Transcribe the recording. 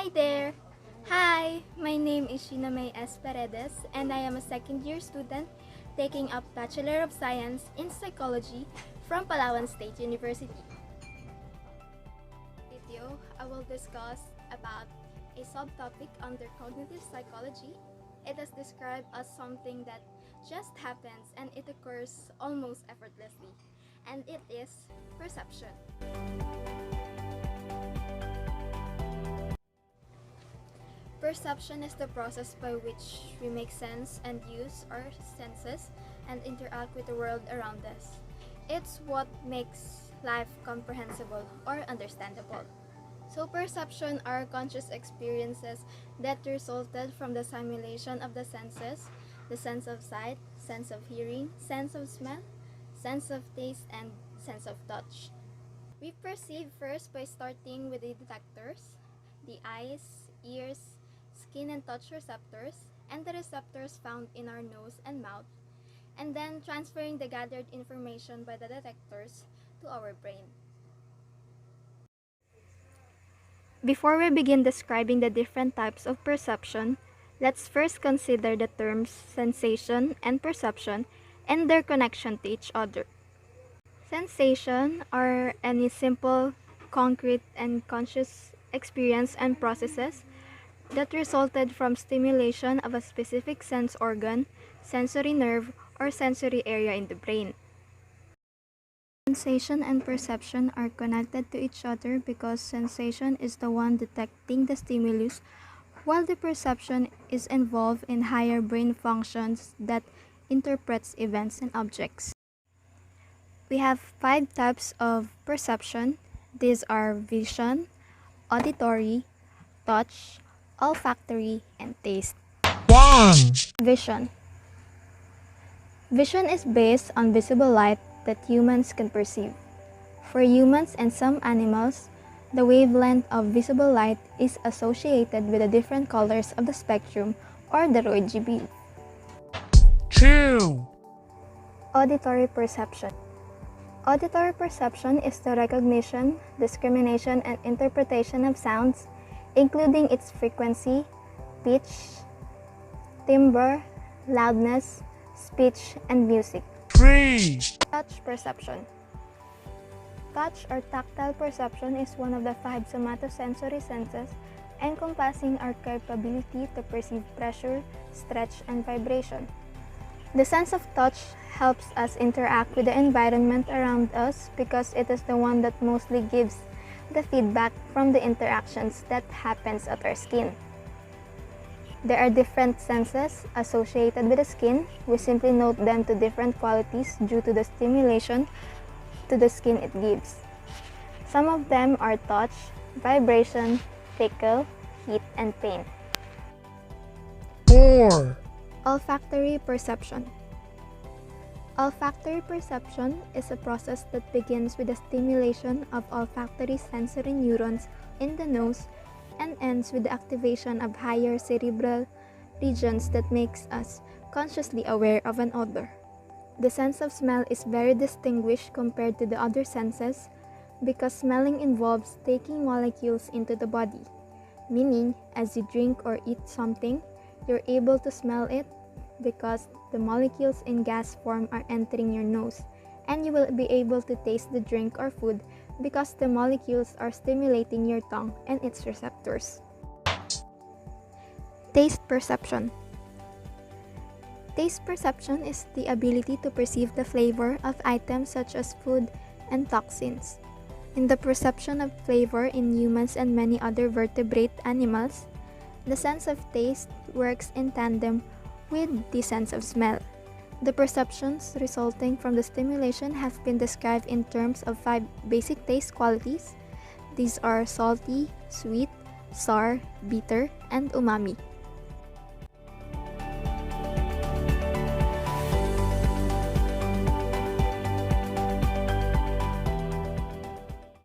Hi there! Hi, my name is Sheena May S. Paredes and I am a second-year student taking up Bachelor of Science in Psychology from Palawan State University. In this video, I will discuss about a subtopic under cognitive psychology. It is described as something that just happens and it occurs almost effortlessly, and it is perception. Perception is the process by which we make sense and use our senses and interact with the world around us. It's what makes life comprehensible or understandable. So perception are conscious experiences that resulted from the simulation of the senses, the sense of sight, sense of hearing, sense of smell, sense of taste, and sense of touch. We perceive first by starting with the detectors, the eyes, ears, skin and touch receptors, and the receptors found in our nose and mouth, and then transferring the gathered information by the detectors to our brain. Before we begin describing the different types of perception, let's first consider the terms sensation and perception and their connection to each other. Sensation are any simple, concrete, and conscious experience and processes that resulted from stimulation of a specific sense organ, sensory nerve, or sensory area in the brain. Sensation and perception are connected to each other because sensation is the one detecting the stimulus, while the perception is involved in higher brain functions that interprets events and objects. We have 5 types of perception. These are vision, auditory, touch, olfactory, and taste. 1. Vision. Vision is based on visible light that humans can perceive. For humans and some animals, the wavelength of visible light is associated with the different colors of the spectrum or the RGB. 2. Auditory perception. Auditory perception is the recognition, discrimination, and interpretation of sounds, including its frequency, pitch, timbre, loudness, speech, and music. 3. Touch perception. Touch or tactile perception is one of the 5 somatosensory senses, encompassing our capability to perceive pressure, stretch, and vibration. The sense of touch helps us interact with the environment around us because it is the one that mostly gives the feedback from the interactions that happens at our skin. There are different senses associated with the skin. We simply note them to different qualities due to the stimulation to the skin it gives. Some of them are touch, vibration, tickle, heat, and pain. 4. Olfactory perception. Olfactory perception is a process that begins with the stimulation of olfactory sensory neurons in the nose and ends with the activation of higher cerebral regions that makes us consciously aware of an odor. The sense of smell is very distinguished compared to the other senses because smelling involves taking molecules into the body, meaning as you drink or eat something, you're able to smell it because the molecules in gas form are entering your nose, and you will be able to taste the drink or food because the molecules are stimulating your tongue and its receptors. Taste perception. Taste perception is the ability to perceive the flavor of items such as food and toxins. In the perception of flavor in humans and many other vertebrate animals, the sense of taste works in tandem with the sense of smell. The perceptions resulting from the stimulation have been described in terms of 5 basic taste qualities. These are salty, sweet, sour, bitter, and umami.